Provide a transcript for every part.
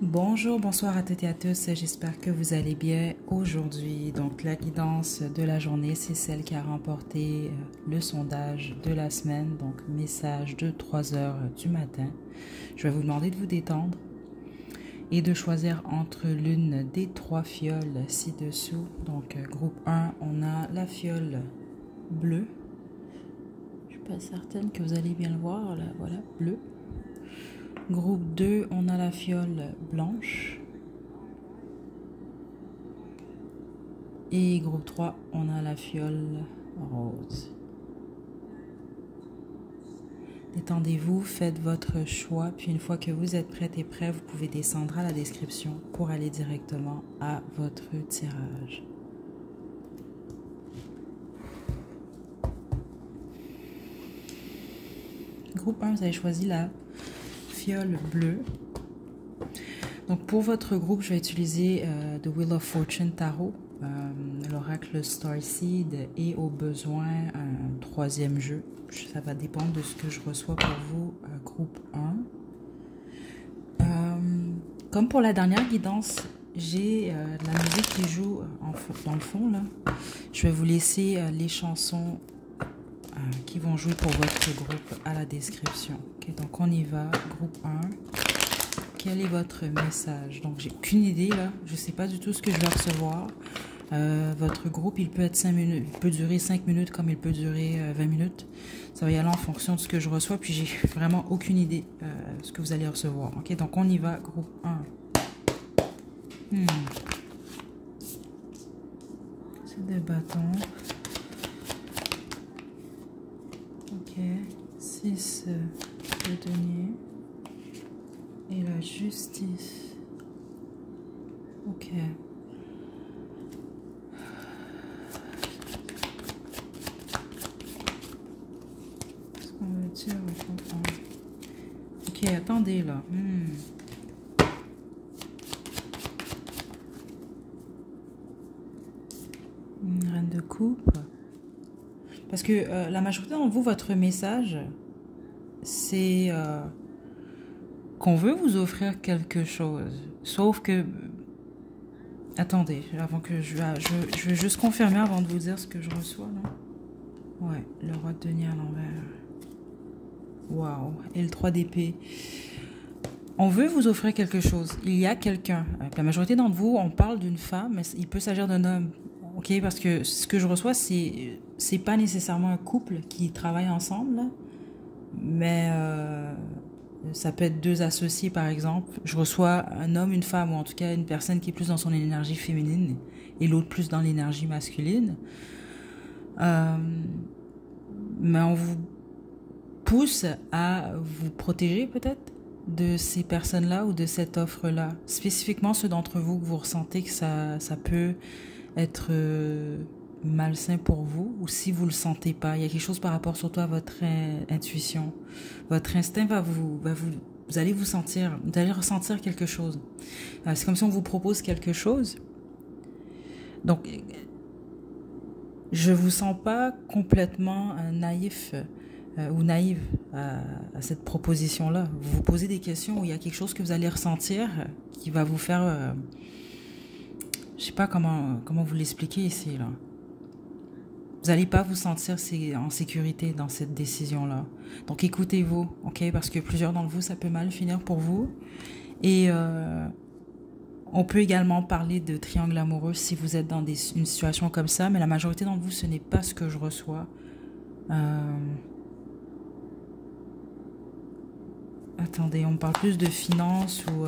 Bonjour, bonsoir à toutes et à tous, j'espère que vous allez bien aujourd'hui. Donc la guidance de la journée, c'est celle qui a remporté le sondage de la semaine, donc message de 3 heures du matin. Je vais vous demander de vous détendre et de choisir entre l'une des 3 fioles ci-dessous. Donc groupe 1, on a la fiole bleue. Je ne suis pas certaine que vous allez bien le voir, là, voilà, bleu. Groupe 2, on a la fiole blanche. Et groupe 3, on a la fiole rose. Détendez-vous, faites votre choix, puis une fois que vous êtes prête et prêt, vous pouvez descendre à la description pour aller directement à votre tirage. Groupe 1, vous avez choisi la fiole bleue. Donc pour votre groupe, je vais utiliser The Wheel of Fortune Tarot, l'oracle Starseed et au besoin un 3e jeu. Ça va dépendre de ce que je reçois pour vous, groupe 1. Comme pour la dernière guidance, j'ai de la musique qui joue dans le fond. Là. Je vais vous laisser les chansons qui vont jouer pour votre groupe à la description. Okay, donc on y va, groupe 1. Quel est votre message? Donc j'ai aucune idée là, je ne sais pas du tout ce que je vais recevoir. Votre groupe, il peut être 5 minutes, il peut durer 5 minutes comme il peut durer 20 minutes. Ça va y aller en fonction de ce que je reçois, puis j'ai vraiment aucune idée de ce que vous allez recevoir. Ok, donc on y va, groupe 1. C'est des bâtons. Ok, 6 de denier. Et la justice. Ok. Qu'est-ce qu'on veut dire? Ok, attendez là. Une reine de coupe. Parce que la majorité d'entre vous, votre message, c'est qu'on veut vous offrir quelque chose. Sauf que... Attendez, avant que je vais juste confirmer avant de vous dire ce que je reçois, là. Ouais, le roi de denier à l'envers. Waouh, et le 3 d'épée. On veut vous offrir quelque chose. Il y a quelqu'un. La majorité d'entre vous, on parle d'une femme, mais il peut s'agir d'un homme. Ok, parce que ce que je reçois, c'est pas nécessairement un couple qui travaille ensemble, là, mais ça peut être 2 associés, par exemple. Je reçois un homme, une femme, ou en tout cas une personne qui est plus dans son énergie féminine et l'autre plus dans l'énergie masculine. Mais on vous pousse à vous protéger peut-être de ces personnes-là ou de cette offre-là. Spécifiquement ceux d'entre vous que vous ressentez que ça peut être malsain pour vous, ou si vous le sentez pas, il y a quelque chose par rapport surtout à votre intuition. Votre instinct vous allez vous sentir, vous allez ressentir quelque chose. C'est comme si on vous propose quelque chose. Donc, je vous sens pas complètement naïf ou naïve à cette proposition-là. Vous vous posez des questions où il y a quelque chose que vous allez ressentir qui va vous faire... je sais pas comment vous l'expliquer ici, là. Vous n'allez pas vous sentir en sécurité dans cette décision-là. Donc écoutez-vous, ok? Parce que plusieurs d'entre vous, ça peut mal finir pour vous. Et on peut également parler de triangle amoureux si vous êtes dans une situation comme ça, mais la majorité d'entre vous, ce n'est pas ce que je reçois. Attendez, on parle plus de finances ou...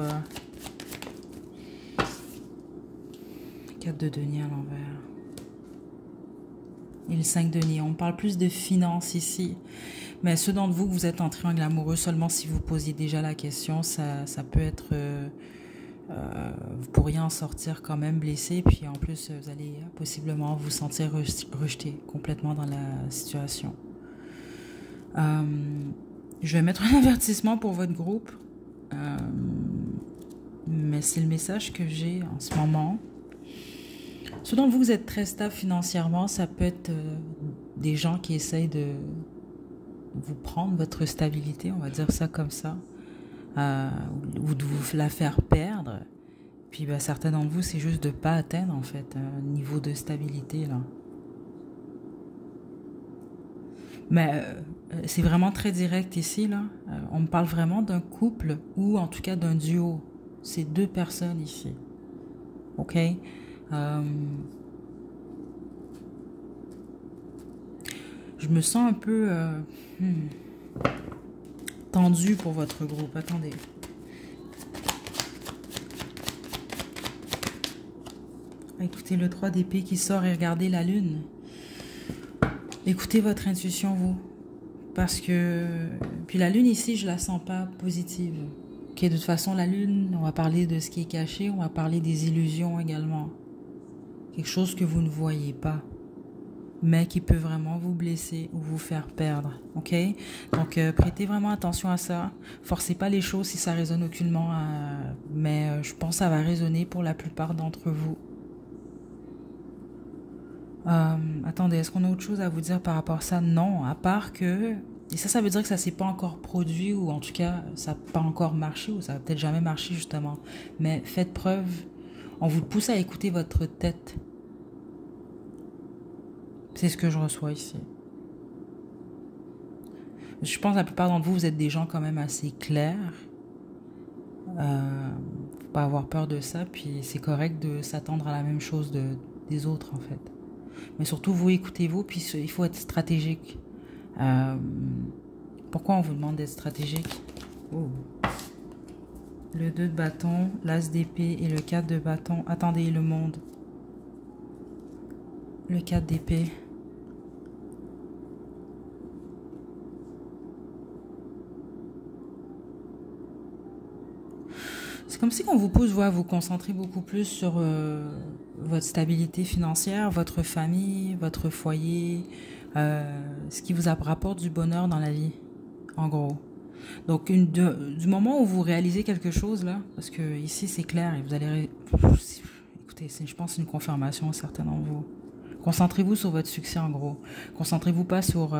4 de denier à l'envers. Et le 5 de denier. On parle plus de finances ici. Mais ceux d'entre vous que vous êtes en triangle amoureux, seulement si vous posiez déjà la question, ça peut être... vous pourriez en sortir quand même blessé. Puis en plus, vous allez possiblement vous sentir rejeté complètement dans la situation. Je vais mettre un avertissement pour votre groupe. Mais c'est le message que j'ai en ce moment. Ceux d'entre vous êtes très stable financièrement, ça peut être des gens qui essayent de vous prendre votre stabilité, on va dire ça comme ça. euh, ou de vous la faire perdre. Puis ben, certains d'entre vous, c'est juste de ne pas atteindre en fait un niveau de stabilité là. Mais c'est vraiment très direct ici là. On me parle vraiment d'un couple ou en tout cas d'un duo. C'est deux personnes ici. Ok? Je me sens un peu tendu pour votre groupe. Attendez. Écoutez le 3 d'épée qui sort et regardez la lune. Écoutez votre intuition, vous. Parce que... Puis la lune ici, je la sens pas positive. Ok, de toute façon, la lune, on va parler de ce qui est caché, on va parler des illusions également. Quelque chose que vous ne voyez pas, mais qui peut vraiment vous blesser ou vous faire perdre. Ok? Donc, prêtez vraiment attention à ça. Forcez pas les choses si ça résonne aucunement, mais je pense que ça va résonner pour la plupart d'entre vous. Attendez, est-ce qu'on a autre chose à vous dire par rapport à ça? Non, à part que... Et ça veut dire que ça s'est pas encore produit, ou en tout cas, ça n'a pas encore marché, ou ça va peut-être jamais marcher, justement. Mais faites preuve, on vous pousse à écouter votre tête. C'est ce que je reçois ici. Je pense que la plupart d'entre vous, vous êtes des gens quand même assez clairs. Faut pas avoir peur de ça, puis c'est correct de s'attendre à la même chose des autres, en fait. Mais surtout, vous écoutez-vous, puis il faut être stratégique. Pourquoi on vous demande d'être stratégique? Oh. Le 2 de bâton, l'as d'épée et le 4 de bâton. Attendez, le monde. Le 4 d'épée. C'est comme si on vous pousse à vous concentrer beaucoup plus sur votre stabilité financière, votre famille, votre foyer, ce qui vous rapporte du bonheur dans la vie, en gros. Donc, du moment où vous réalisez quelque chose, là, parce que ici c'est clair et vous allez... Écoutez, je pense que c'est une confirmation, certains d'entre vous. Concentrez-vous sur votre succès, en gros. Concentrez-vous pas sur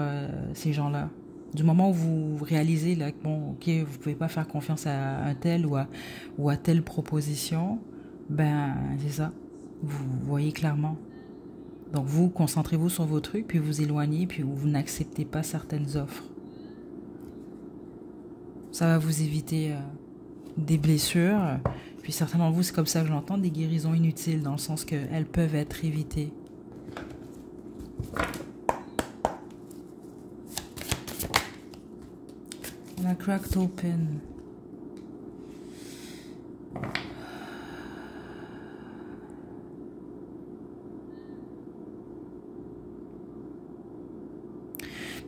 ces gens-là. Du moment où vous réalisez là, que bon, ok, vous pouvez pas faire confiance à un tel ou à telle proposition, ben c'est ça. Vous voyez clairement. Donc vous concentrez-vous sur vos trucs, puis vous éloignez, puis vous n'acceptez pas certaines offres. Ça va vous éviter des blessures. Puis certains d'entre vous, c'est comme ça que je l'entends, des guérisons inutiles, dans le sens qu'elles peuvent être évitées. On a cracked open.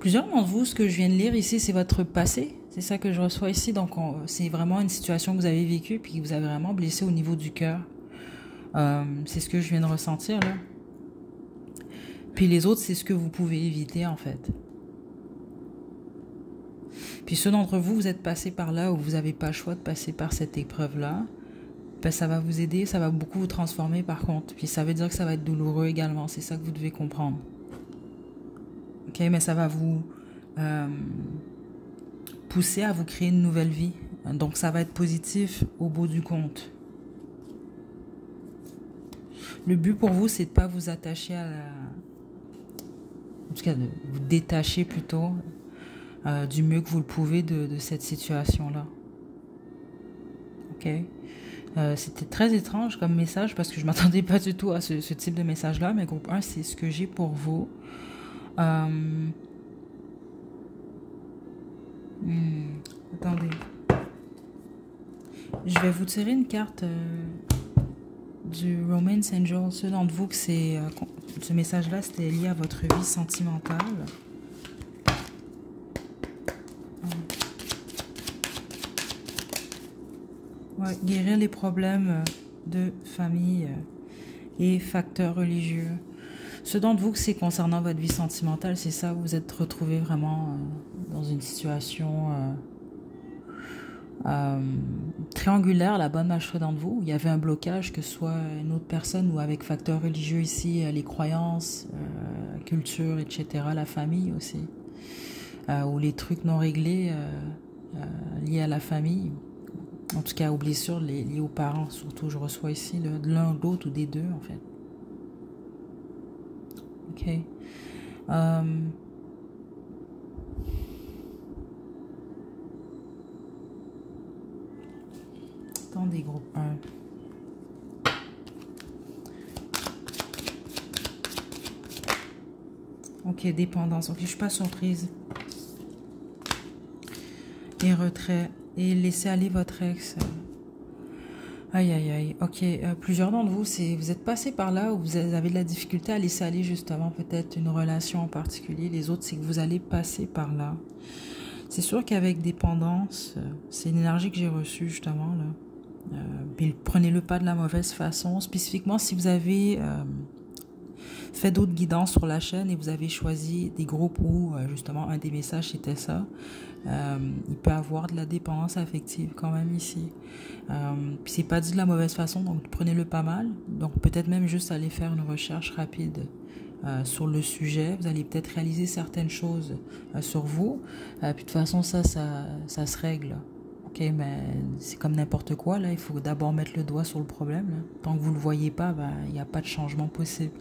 Plusieurs d'entre vous, ce que je viens de lire ici, c'est votre passé. C'est ça que je reçois ici. Donc, c'est vraiment une situation que vous avez vécue puis que vous avez vraiment blessé au niveau du cœur. C'est ce que je viens de ressentir, là. Puis les autres, c'est ce que vous pouvez éviter, en fait. Puis ceux d'entre vous, vous êtes passés par là ou vous n'avez pas le choix de passer par cette épreuve-là, ben ça va vous aider, ça va beaucoup vous transformer par contre. Puis ça veut dire que ça va être douloureux également, c'est ça que vous devez comprendre. Ok, mais ça va vous pousser à vous créer une nouvelle vie. Donc ça va être positif au bout du compte. Le but pour vous, c'est de ne pas vous attacher à la... En tout cas, de vous détacher plutôt du mieux que vous le pouvez de cette situation-là. Ok. C'était très étrange comme message parce que je ne m'attendais pas du tout à ce type de message-là, mais groupe 1, c'est ce que j'ai pour vous. Attendez. Je vais vous tirer une carte du Romance Angel. Ceux d'entre vous que ce message-là, c'était lié à votre vie sentimentale. Ouais, guérir les problèmes de famille et facteurs religieux. Ceux d'entre vous que c'est concernant votre vie sentimentale, c'est ça, vous vous êtes retrouvés vraiment dans une situation triangulaire, la bonne majorité d'entre vous, où il y avait un blocage, que ce soit une autre personne ou avec facteurs religieux ici, les croyances, culture, etc., la famille aussi, ou les trucs non réglés liés à la famille. En tout cas, aux blessures liées aux parents, surtout, je reçois ici de l'un, de l'autre ou des deux, en fait. Ok. Attendez, groupe 1. Ok, dépendance. Ok, je suis pas surprise. Et retrait. Et laissez aller votre ex. Aïe, aïe, aïe. Ok, plusieurs d'entre vous, vous êtes passé par là où vous avez de la difficulté à laisser aller justement peut-être une relation en particulier. Les autres, c'est que vous allez passer par là. C'est sûr qu'avec dépendance, c'est une énergie que j'ai reçue justement là. Mais prenez-le pas de la mauvaise façon. Spécifiquement si vous avez fait d'autres guidances sur la chaîne et vous avez choisi des groupes où justement un des messages c'était ça. Il peut avoir de la dépendance affective quand même ici. Puis c'est pas dit de la mauvaise façon, donc prenez-le pas mal. Donc peut-être même juste aller faire une recherche rapide sur le sujet. Vous allez peut-être réaliser certaines choses sur vous. Puis de toute façon ça se règle. Ok, mais c'est comme n'importe quoi là. Il faut d'abord mettre le doigt sur le problème. Là. Tant que vous le voyez pas, il n'y a pas de changement possible.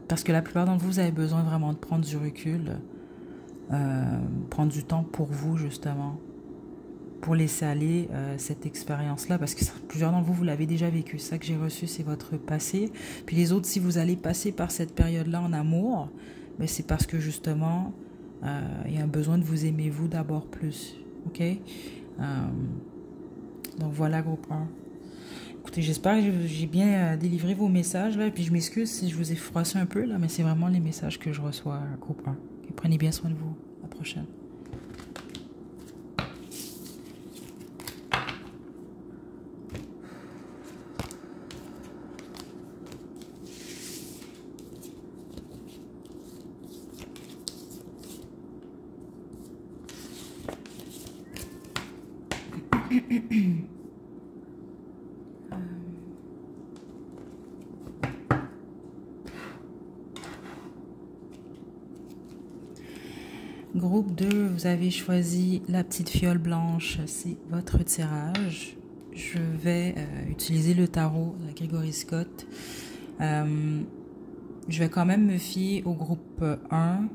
Parce que la plupart d'entre vous, vous avez besoin vraiment de prendre du recul. Prendre du temps pour vous justement pour laisser aller cette expérience-là, parce que plusieurs d'entre vous, vous l'avez déjà vécu. Ça que j'ai reçu, c'est votre passé. Puis les autres, si vous allez passer par cette période-là en amour, ben c'est parce que justement, il y a un besoin de vous aimer vous d'abord plus. Ok? Donc voilà, groupe 1. Écoutez, j'espère que j'ai bien délivré vos messages, là, et puis je m'excuse si je vous ai froissé un peu, là, mais c'est vraiment les messages que je reçois, groupe 1. Okay? Prenez bien soin de vous. À la prochaine. Groupe 2, vous avez choisi la petite fiole blanche, c'est votre tirage. Je vais utiliser le tarot de Gregory Scott. Je vais quand même me fier au groupe 1.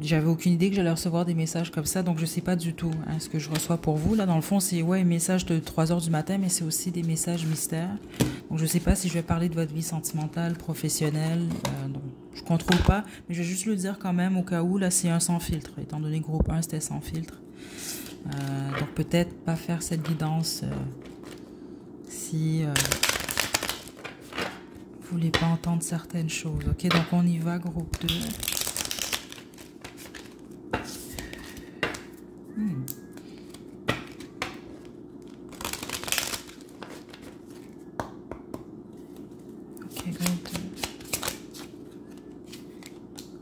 J'avais aucune idée que j'allais recevoir des messages comme ça, donc je sais pas du tout ce que je reçois pour vous. Là, dans le fond, c'est un message de 3h du matin, mais c'est aussi des messages mystères. Donc je sais pas si je vais parler de votre vie sentimentale, professionnelle. Donc, je contrôle pas, mais je vais juste le dire quand même au cas où. Là, c'est un sans filtre, étant donné que groupe 1, c'était sans filtre. Donc peut-être pas faire cette guidance si vous voulez pas entendre certaines choses. Ok, donc on y va, groupe 2.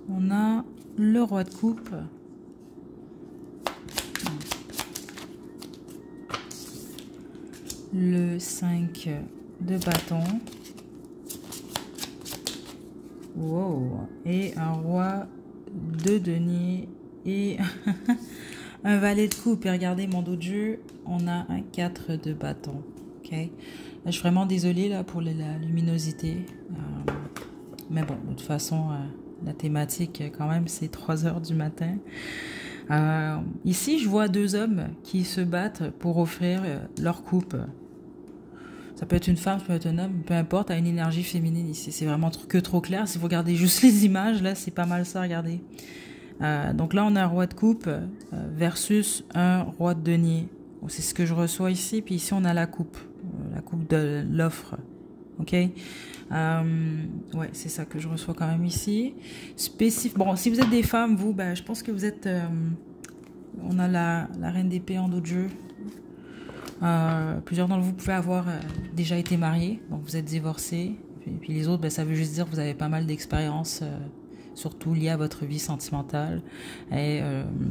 On a le roi de coupe. Le 5 de bâton. Wow. Et un roi de denier et un valet de coupe. Et regardez mon dos de jeu, on a un 4 de bâton. Ok. Là, je suis vraiment désolée là pour la luminosité. Mais bon, de toute façon, la thématique quand même, c'est 3h du matin. Ici, je vois deux hommes qui se battent pour offrir leur coupe. Ça peut être une femme, ça peut être un homme, peu importe, à une énergie féminine ici. C'est vraiment que trop clair. Si vous regardez juste les images, là, c'est pas mal ça, regardez. Donc là, on a un roi de coupe versus un roi de denier. C'est ce que je reçois ici. Puis ici, on a la coupe de l'offre. Ok. Ouais, c'est ça que je reçois quand même ici. Bon, si vous êtes des femmes, vous, je pense que vous êtes... on a la reine d'épée en dos de jeu. Plusieurs d'entre vous pouvez avoir déjà été mariés, donc vous êtes divorcés. Puis les autres, ça veut juste dire que vous avez pas mal d'expérience, surtout liées à votre vie sentimentale. Et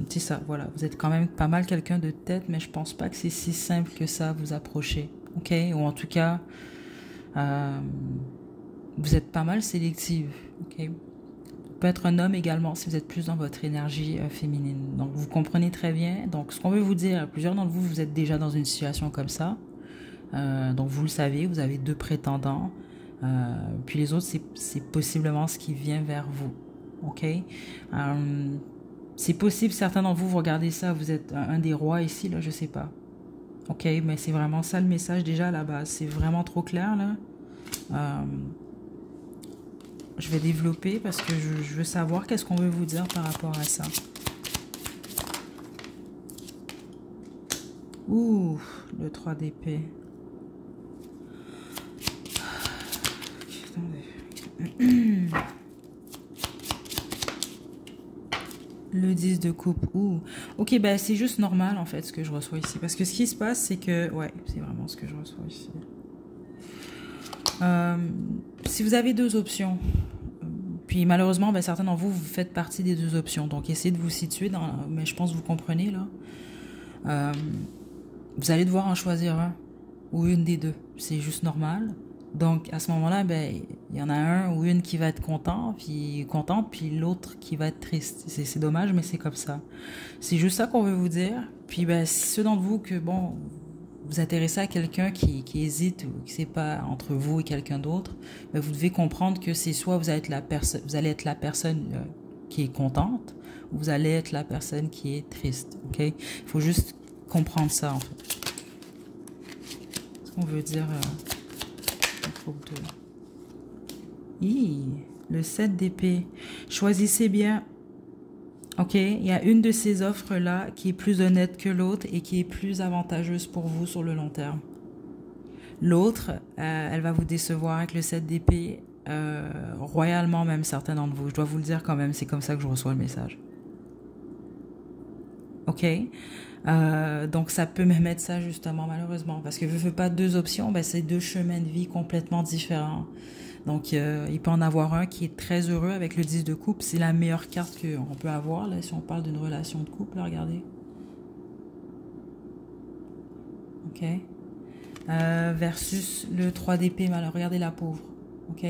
c'est ça, voilà. Vous êtes quand même pas mal quelqu'un de tête, mais je pense pas que c'est si simple que ça vous approcher. Ok? Ou en tout cas... vous êtes pas mal sélective, ok? peut être un homme également si vous êtes plus dans votre énergie féminine. Donc, vous comprenez très bien. Donc, ce qu'on veut vous dire, plusieurs d'entre vous, vous êtes déjà dans une situation comme ça. Donc, vous le savez, vous avez 2 prétendants. Puis les autres, c'est possiblement ce qui vient vers vous. OK? C'est possible, certains d'entre vous, vous regardez ça, vous êtes un des rois ici, là, je sais pas. OK? Mais c'est vraiment ça le message déjà à la base. C'est vraiment trop clair, là. Je vais développer parce que je veux savoir qu'est-ce qu'on veut vous dire par rapport à ça. Ouh, le 3 d'épée. Le 10 de coupe. Ouh. Ok, ben c'est juste normal en fait ce que je reçois ici. Parce que ce qui se passe, c'est que... Ouais, c'est vraiment ce que je reçois ici. Si vous avez 2 options, puis malheureusement, ben, certains d'entre vous, vous faites partie des 2 options. Donc essayez de vous situer dans... Mais je pense que vous comprenez là. Vous allez devoir en choisir un ou une des 2. C'est juste normal. Donc, à ce moment-là, ben, il y en a un ou une qui va être contente, puis l'autre qui va être triste. C'est dommage, mais c'est comme ça. C'est juste ça qu'on veut vous dire. Puis, ben, ceux d'entre vous que, bon, vous intéressez à quelqu'un qui hésite ou qui ne sait pas entre vous et quelqu'un d'autre, ben, vous devez comprendre que c'est soit vous allez être la personne qui est contente, ou vous allez être la personne qui est triste. OK? Il faut juste comprendre ça, en fait. Ce qu'on veut dire... le 7 d'épée. Choisissez bien. Ok, il y a une de ces offres-là qui est plus honnête que l'autre et qui est plus avantageuse pour vous sur le long terme. L'autre, elle va vous décevoir avec le 7 d'épée, royalement même certains d'entre vous. Je dois vous le dire quand même, c'est comme ça que je reçois le message. Ok, donc ça peut même être ça justement malheureusement parce que veux pas 2 options, ben c'est 2 chemins de vie complètement différents. Donc il peut en avoir un qui est très heureux avec le 10 de coupe, c'est la meilleure carte qu'on peut avoir là si on parle d'une relation de couple, là, regardez. Ok, versus le 3 d'épée, mal regardez la pauvre. Ok,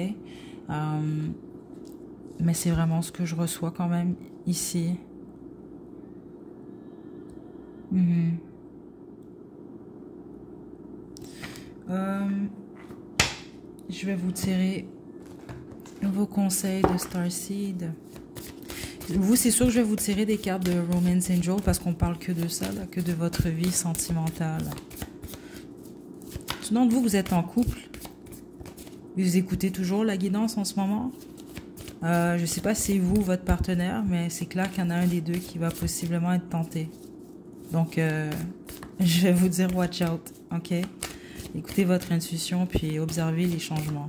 mais c'est vraiment ce que je reçois quand même ici. Je vais vous tirer vos conseils de Starseed. Vous, c'est sûr que je vais vous tirer des cartes de Romance Angel parce qu'on parle que de ça, là, que de votre vie sentimentale. Sinon, vous êtes en couple. Vous écoutez toujours la guidance en ce moment. Je ne sais pas si c'est vous ou votre partenaire, mais c'est clair qu'il y en a un des 2 qui va possiblement être tenté. Donc, je vais vous dire watch out, ok? Écoutez votre intuition, puis observez les changements.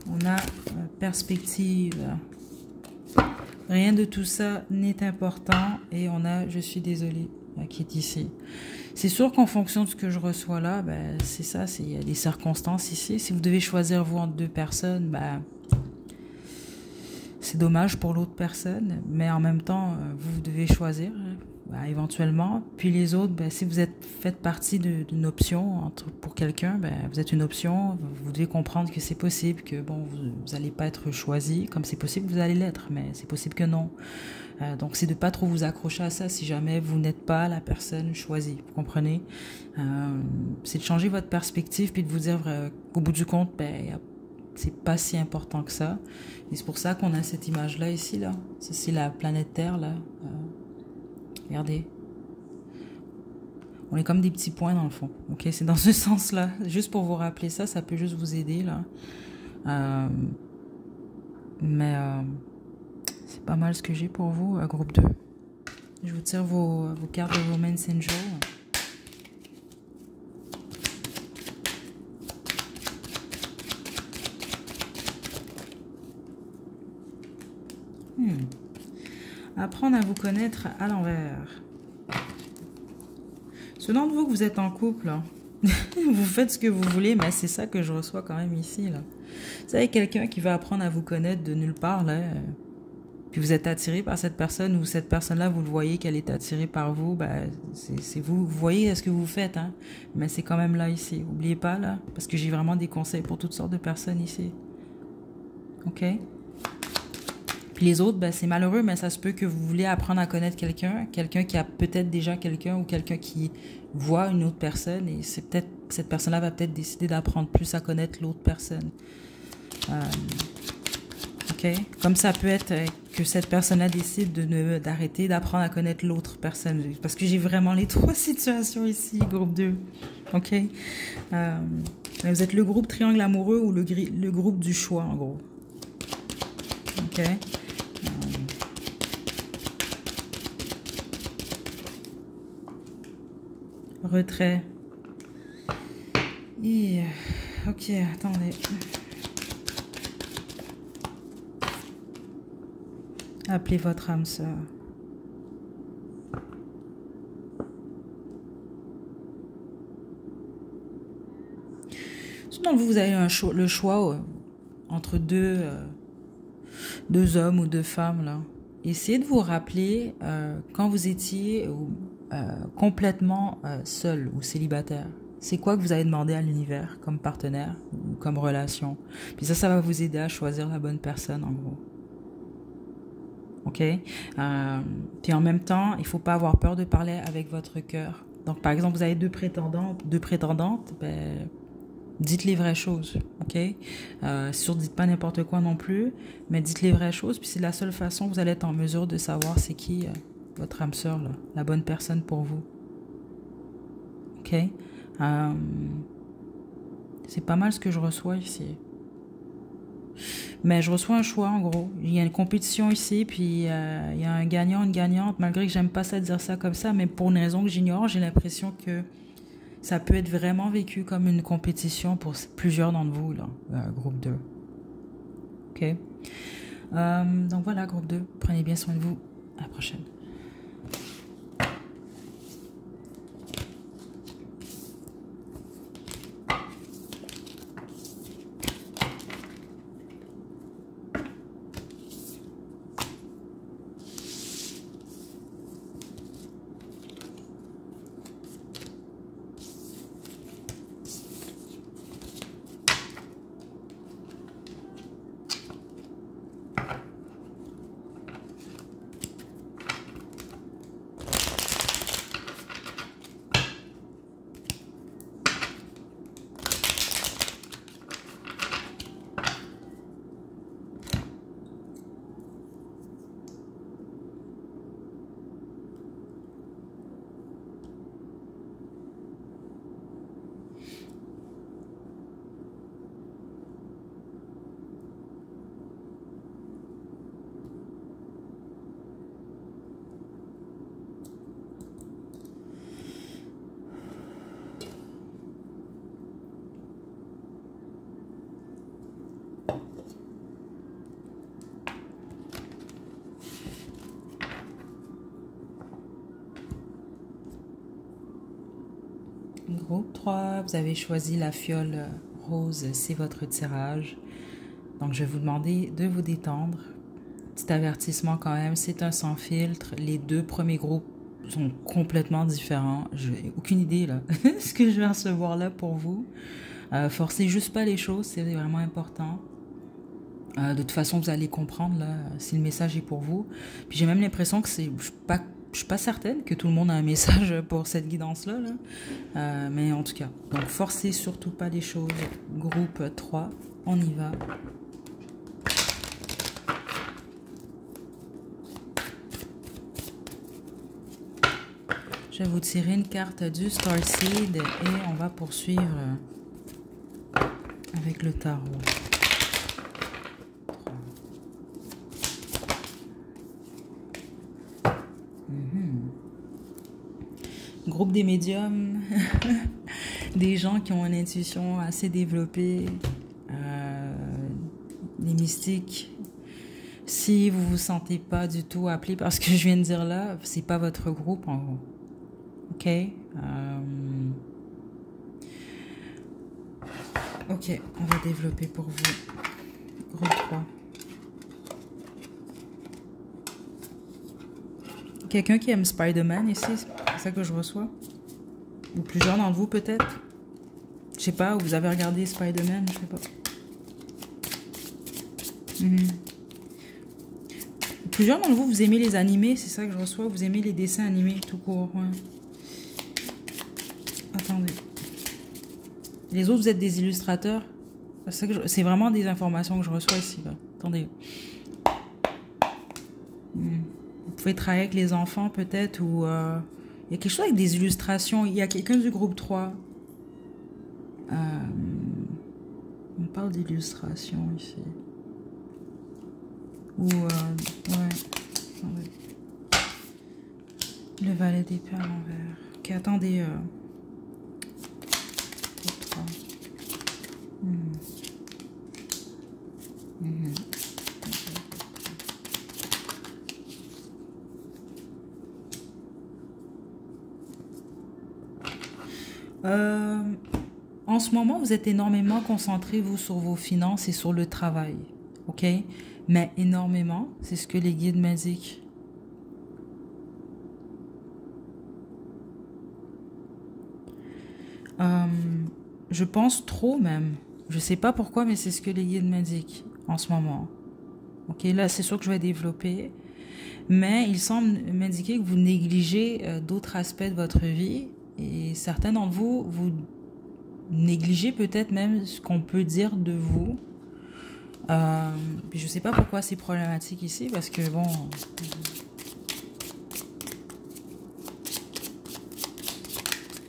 On a perspective. Rien de tout ça n'est important. Et on a je suis désolée, qui est ici. C'est sûr qu'en fonction de ce que je reçois là, ben, c'est ça, il y a des circonstances ici. Si vous devez choisir vous entre 2 personnes, ben... c'est dommage pour l'autre personne, mais en même temps, vous devez choisir éventuellement. Puis les autres, si vous faites partie d'une option pour quelqu'un, vous êtes une option. Vous devez comprendre que c'est possible que bon, vous n'allez pas être choisi, comme c'est possible que vous allez l'être, mais c'est possible que non. Donc c'est de pas trop vous accrocher à ça si jamais vous n'êtes pas la personne choisie. Vous comprenez? C'est de changer votre perspective puis de vous dire qu'au bout du compte, c'est pas si important que ça. Et c'est pour ça qu'on a cette image-là ici, là. Ça, c'est la planète Terre, là. Regardez. On est comme des petits points dans le fond. Ok, c'est dans ce sens-là. Juste pour vous rappeler ça, ça peut juste vous aider, là. Mais c'est pas mal ce que j'ai pour vous, groupe 2. Je vous tire vos cartes de Romance Angel. Apprendre à vous connaître à l'envers. Ceux d'entre vous que vous êtes en couple, hein, vous faites ce que vous voulez, mais c'est ça que je reçois quand même ici, là. Vous savez, quelqu'un qui va apprendre à vous connaître de nulle part, là. puis vous êtes attiré par cette personne, ou cette personne-là, vous le voyez qu'elle est attirée par vous, ben, c'est vous, vous voyez ce que vous faites, hein, mais c'est quand même là ici. N'oubliez pas, là, parce que j'ai vraiment des conseils pour toutes sortes de personnes ici. OK? Puis les autres, ben, c'est malheureux, mais ça se peut que vous voulez apprendre à connaître quelqu'un, quelqu'un qui a peut-être déjà quelqu'un, ou quelqu'un qui voit une autre personne, et c'est peut-être, cette personne-là va peut-être décider d'apprendre plus à connaître l'autre personne. OK? Comme ça peut être que cette personne-là décide d'arrêter d'apprendre à connaître l'autre personne. Parce que j'ai vraiment les trois situations ici, groupe 2. OK? Vous êtes le groupe triangle amoureux ou le groupe du choix, en gros. OK? Retrait. Et, OK, attendez. Appelez votre âme sœur. Sinon, vous avez le choix entre deux hommes ou deux femmes, là. Essayez de vous rappeler quand vous étiez complètement seul ou célibataire. C'est quoi que vous avez demandé à l'univers comme partenaire ou comme relation. Puis ça va vous aider à choisir la bonne personne, en gros. OK? Puis en même temps, il ne faut pas avoir peur de parler avec votre cœur. Donc, par exemple, vous avez deux prétendantes, ben, dites les vraies choses, OK? Dites pas n'importe quoi non plus, mais dites les vraies choses, puis c'est la seule façon que vous allez être en mesure de savoir c'est qui votre âme sœur, là, la bonne personne pour vous. OK? C'est pas mal ce que je reçois ici. Mais je reçois un choix, en gros. Il y a une compétition ici, puis il y a un gagnant, une gagnante, malgré que j'aime pas ça dire ça comme ça, mais pour une raison que j'ignore, j'ai l'impression que ça peut être vraiment vécu comme une compétition pour plusieurs d'entre vous, là, groupe 2. OK? Donc voilà, groupe 2. Prenez bien soin de vous. À la prochaine. Groupe 3, vous avez choisi la fiole rose, c'est votre tirage. Donc, je vais vous demander de vous détendre. Petit avertissement quand même, c'est un sans filtre. Les deux premiers groupes sont complètement différents. Je n'ai aucune idée là, ce que je vais recevoir là pour vous. Forcez juste pas les choses, c'est vraiment important. De toute façon, vous allez comprendre là, si le message est pour vous. Puis j'ai même l'impression que je suis pas certaine que tout le monde a un message pour cette guidance-là. Là. Mais en tout cas, donc forcez surtout pas les choses. Groupe 3, on y va. Je vais vous tirer une carte du Starseed et on va poursuivre avec le tarot. Groupe des médiums, des gens qui ont une intuition assez développée, les mystiques. Si vous vous sentez pas du tout appelé par ce que je viens de dire là, c'est pas votre groupe en gros. OK? OK, on va développer pour vous. Groupe 3. Quelqu'un qui aime Spider-Man ici, c'est ça que je reçois. Ou plusieurs d'entre vous peut-être. Je sais pas, vous avez regardé Spider-Man, je sais pas. Plusieurs d'entre vous, vous aimez les animés, c'est ça que je reçois. Vous aimez les dessins animés tout court. Ouais. Attendez. Les autres, vous êtes des illustrateurs. C'est vraiment des informations que je reçois ici. Là. Attendez. Vous pouvez travailler avec les enfants peut-être ou... il y a quelque chose avec des illustrations. Il y a quelqu'un du groupe 3. On parle d'illustration ici. Ou... ouais. Attendez. Le valet d'épée à l'envers. Ok, attendez. Groupe 3. En ce moment, vous êtes énormément concentré, vous, sur vos finances et sur le travail. OK? Mais énormément, c'est ce que les guides m'indiquent. Je pense trop même. Je sais pas pourquoi, mais c'est ce que les guides m'indiquent en ce moment. OK? Là, c'est sûr que je vais développer. Mais il semble m'indiquer que vous négligez d'autres aspects de votre vie. Et certains d'entre vous, vous négligez peut-être même ce qu'on peut dire de vous. Puis je sais pas pourquoi c'est problématique ici, parce que bon...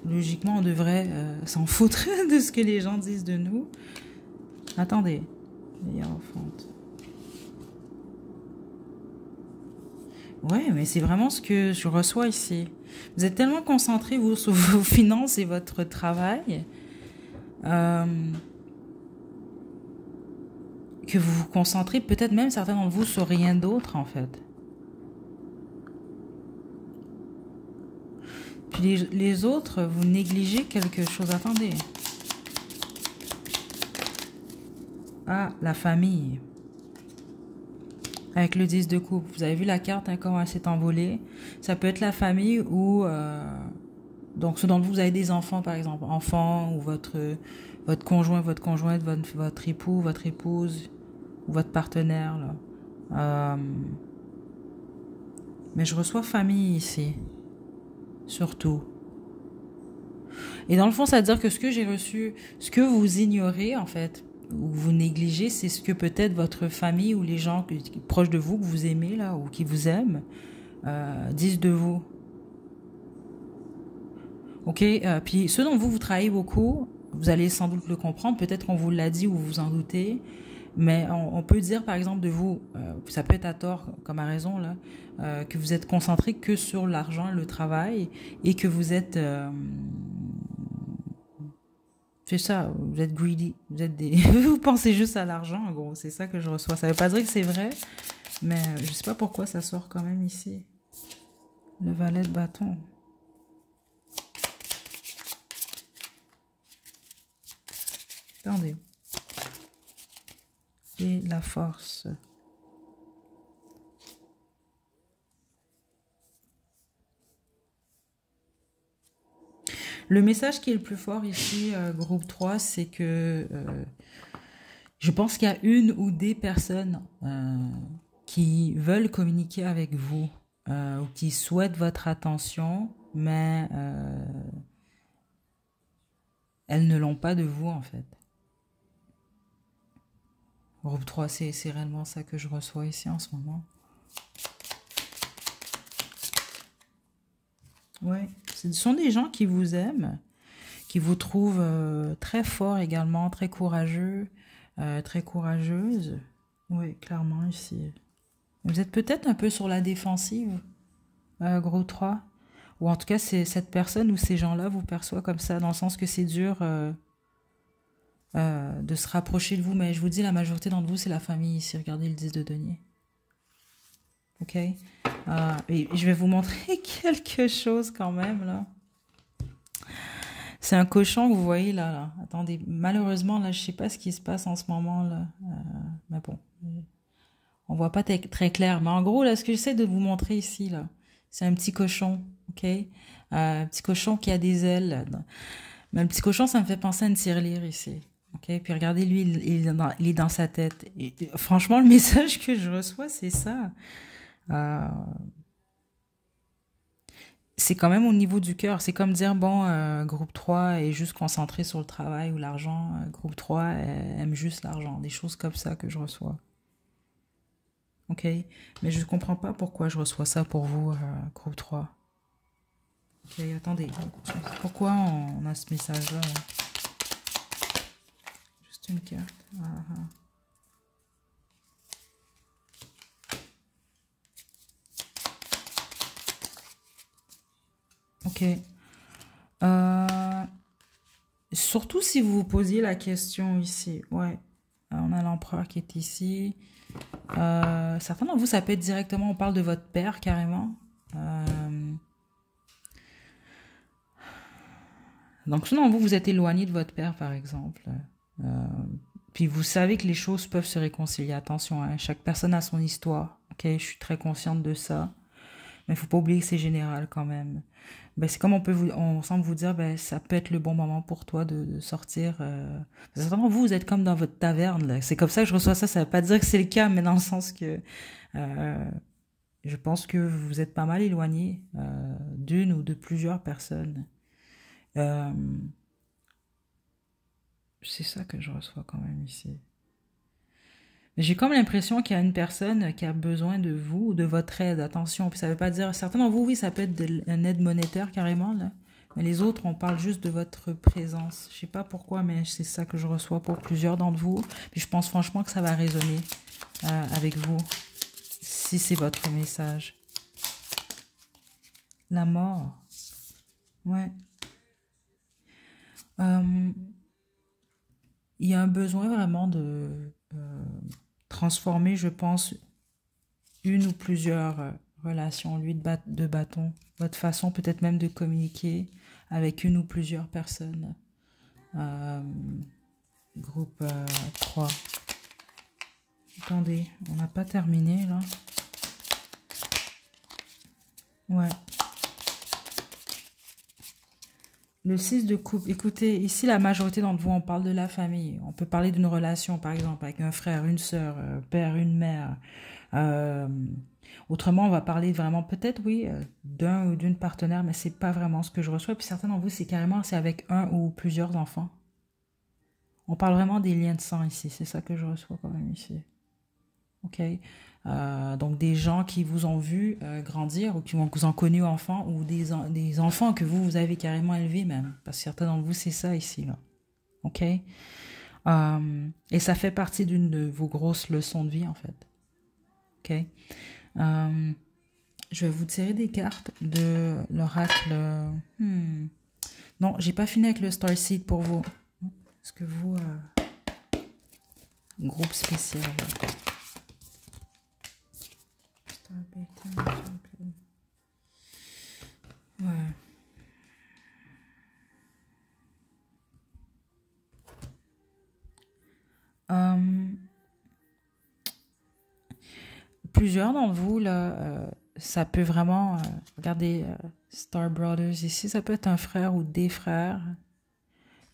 Logiquement, on devrait s'en foutre de ce que les gens disent de nous. Attendez. Ouais, mais c'est vraiment ce que je reçois ici. Vous êtes tellement concentrés, vous, sur vos finances et votre travail, que vous vous concentrez, peut-être même certains d'entre vous, sur rien d'autre, en fait. Puis les autres, vous négligez quelque chose. Attendez. Ah, la famille. Avec le 10 de coupe. Vous avez vu la carte, hein, comment elle s'est envolée. Ça peut être la famille ou... donc, ceux d'entre vous, vous avez des enfants, par exemple. Enfants ou votre conjoint, votre conjointe, votre époux, votre épouse ou votre partenaire. Là. Mais je reçois famille ici. Surtout. Et dans le fond, ça veut dire que ce que j'ai reçu, ce que vous ignorez, en fait, ou vous négligez, c'est ce que peut-être votre famille ou les gens proches de vous, que vous aimez, là, ou qui vous aiment, disent de vous. OK? Puis ceux dont vous travaillez beaucoup, vous allez sans doute le comprendre, peut-être qu'on vous l'a dit ou vous vous en doutez, mais on peut dire, par exemple, de vous, ça peut être à tort comme à raison, là, que vous êtes concentré que sur l'argent, le travail, et que vous êtes... c'est ça, vous êtes greedy, vous êtes des... vous pensez juste à l'argent, en gros, c'est ça que je reçois. Ça veut pas dire que c'est vrai, mais je sais pas pourquoi ça sort quand même ici. Le valet de bâton. Attendez. Et la force. Le message qui est le plus fort ici, groupe 3, c'est que je pense qu'il y a une ou des personnes qui veulent communiquer avec vous ou qui souhaitent votre attention, mais elles ne l'ont pas de vous, en fait. Groupe 3, c'est réellement ça que je reçois ici en ce moment. Ouais, ce sont des gens qui vous aiment, qui vous trouvent très fort également, très courageux, très courageuse. Oui, clairement ici. Vous êtes peut-être un peu sur la défensive, gros 3. Ou en tout cas, c'est cette personne ou ces gens-là vous perçoivent comme ça, dans le sens que c'est dur de se rapprocher de vous. Mais je vous dis, la majorité d'entre vous, c'est la famille ici. Regardez le 10 de denier. OK? Et je vais vous montrer quelque chose quand même, là. C'est un cochon que vous voyez là. Attendez, malheureusement, là, je sais pas ce qui se passe en ce moment, là. Mais bon, on voit pas très clair. Mais en gros, là, ce que j'essaie de vous montrer ici, là, C'est un petit cochon, ok? Un petit cochon qui a des ailes. Mais le petit cochon, ça me fait penser à une tirelire ici. Ok? Puis regardez, lui, il est dans sa tête. Franchement, le message que je reçois, c'est ça. Euh, c'est quand même au niveau du cœur. C'est comme dire, bon, groupe 3 est juste concentré sur le travail ou l'argent. Groupe 3 aime juste l'argent. Des choses comme ça que je reçois. Ok? Mais je ne comprends pas pourquoi je reçois ça pour vous, groupe 3. Ok, attendez. Pourquoi on a ce message-là? Là? Juste une carte. Ah, ah. Ok. Surtout si vous vous posiez la question ici. Ouais. On a l'empereur qui est ici. Certains d'entre vous, ça peut être directement, on parle de votre père carrément. Donc, sinon, vous, vous êtes éloigné de votre père, par exemple. Puis vous savez que les choses peuvent se réconcilier. Attention, hein, chaque personne a son histoire. Ok, je suis très consciente de ça. Mais il faut pas oublier que c'est général quand même. Ben, c'est comme on semble vous dire, ben, ça peut être le bon moment pour toi de sortir. Certainement, vous êtes comme dans votre taverne, là. C'est comme ça que je reçois ça. Ça veut pas dire que c'est le cas, mais dans le sens que je pense que vous êtes pas mal éloigné d'une ou de plusieurs personnes. Euh, c'est ça que je reçois quand même ici. Mais j'ai comme l'impression qu'il y a une personne qui a besoin de vous ou de votre aide. Attention, puis ça veut pas dire... Certains d'entre vous, oui, ça peut être une aide monétaire carrément, là. Mais les autres, on parle juste de votre présence. Je sais pas pourquoi, mais c'est ça que je reçois pour plusieurs d'entre vous. Puis je pense franchement que ça va résonner avec vous, si c'est votre message. La mort. Ouais. Il y a un besoin vraiment de transformer, je pense, une ou plusieurs relations, lui de bâton, votre façon peut-être même de communiquer avec une ou plusieurs personnes. Groupe 3. Attendez, on n'a pas terminé là. Ouais. Le 6 de coupe. Écoutez, ici, la majorité d'entre vous, on parle de la famille. On peut parler d'une relation, par exemple, avec un frère, une sœur, un père, une mère. Autrement, on va parler vraiment, peut-être, oui, d'un ou d'une partenaire, mais c'est pas vraiment ce que je reçois. Puis certains d'entre vous, c'est carrément, c'est avec un ou plusieurs enfants. On parle vraiment des liens de sang ici. C'est ça que je reçois quand même ici. Ok? Donc des gens qui vous ont vu grandir ou qui vous ont connu enfant ou des enfants que vous avez carrément élevés même. Parce que certains d'entre vous, c'est ça ici. Là. Ok? Et ça fait partie d'une de vos grosses leçons de vie en fait. Ok? Je vais vous tirer des cartes de l'oracle. Non, j'ai pas fini avec le Starseed pour vous. Est-ce que vous... groupe spécial. Ouais. Plusieurs d'entre vous, là, ça peut vraiment... regardez, Star Brothers ici, ça peut être un frère ou des frères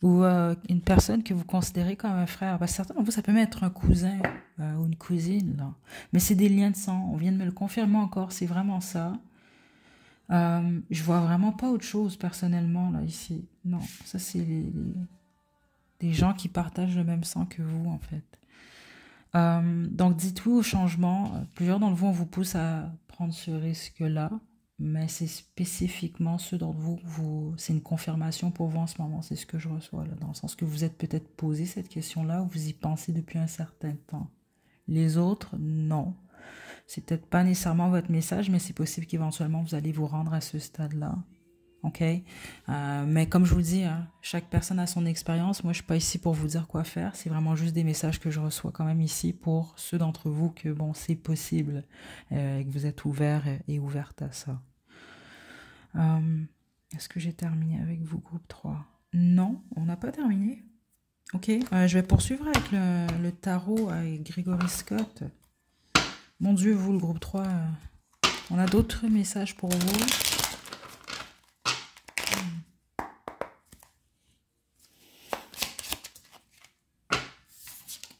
ou une personne que vous considérez comme un frère. Parce que certains d'entre vous, ça peut même être un cousin ou une cousine. Là. Mais c'est des liens de sang. On vient de me le confirmer encore. C'est vraiment ça. Je vois vraiment pas autre chose personnellement là ici. Non, ça c'est des gens qui partagent le même sang que vous en fait. Donc dites oui au changement. Plusieurs d'entre vous, on vous pousse à prendre ce risque-là, mais c'est spécifiquement ceux d'entre vous, c'est une confirmation pour vous en ce moment, c'est ce que je reçois là, dans le sens que vous êtes peut-être posé cette question-là ou vous y pensez depuis un certain temps. Les autres, non. C'est peut-être pas nécessairement votre message, mais c'est possible qu'éventuellement vous allez vous rendre à ce stade-là. OK? Mais comme je vous dis, hein, chaque personne a son expérience. Moi, je suis pas ici pour vous dire quoi faire. C'est vraiment juste des messages que je reçois quand même ici pour ceux d'entre vous que, bon, c'est possible et que vous êtes ouverts et ouvertes à ça. Est-ce que j'ai terminé avec vous, groupe 3? Non, on n'a pas terminé. OK, je vais poursuivre avec le tarot avec Gregory Scott. Mon Dieu, vous, le groupe 3... On a d'autres messages pour vous.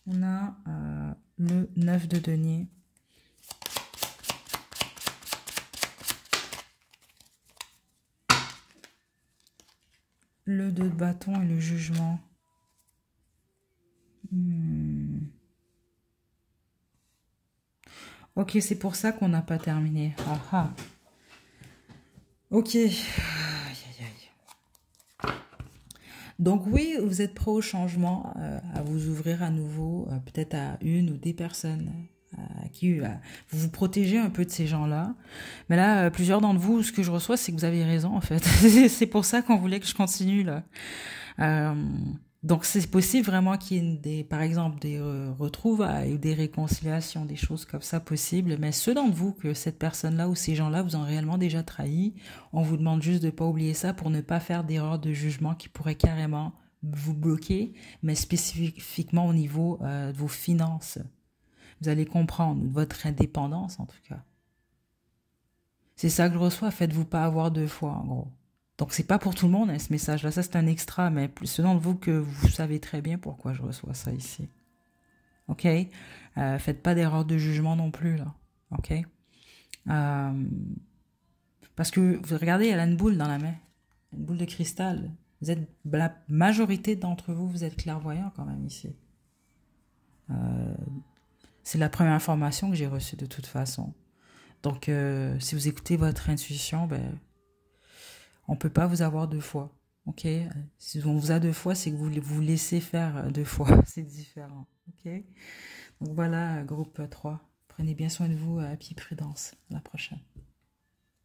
On a le 9 de denier. Le 2 de bâton et le jugement. Ok, c'est pour ça qu'on n'a pas terminé. Ah, ah. Ok. Aïe, aïe, aïe. Donc oui, vous êtes prêt au changement, à vous ouvrir à nouveau, peut-être à une ou des personnes à qui vous vous protégez un peu de ces gens-là. Mais là, plusieurs d'entre vous, ce que je reçois, c'est que vous avez raison, en fait. C'est pour ça qu'on voulait que je continue, là. Donc c'est possible vraiment qu'il y ait par exemple des retrouvailles ou des réconciliations, des choses comme ça possibles. Mais ceux d'entre vous que cette personne-là ou ces gens-là vous ont réellement déjà trahi, on vous demande juste de ne pas oublier ça pour ne pas faire d'erreur de jugement qui pourrait carrément vous bloquer, mais spécifiquement au niveau de vos finances. Vous allez comprendre, de votre indépendance en tout cas. C'est ça que je reçois, faites-vous pas avoir deux fois en gros. Donc, c'est pas pour tout le monde, hein, ce message-là. Ça, c'est un extra, mais ceux d'entre vous que vous savez très bien pourquoi je reçois ça ici. OK? Faites pas d'erreur de jugement non plus, là. OK? Parce que, vous regardez, elle a une boule dans la main. Une boule de cristal. La majorité d'entre vous, vous êtes clairvoyants quand même ici. C'est la première information que j'ai reçue de toute façon. Donc, si vous écoutez votre intuition, ben... on ne peut pas vous avoir deux fois, ok? Si on vous a deux fois, c'est que vous vous laissez faire deux fois, c'est différent, ok? Donc voilà, groupe 3. Prenez bien soin de vous, à pied prudence. À la prochaine.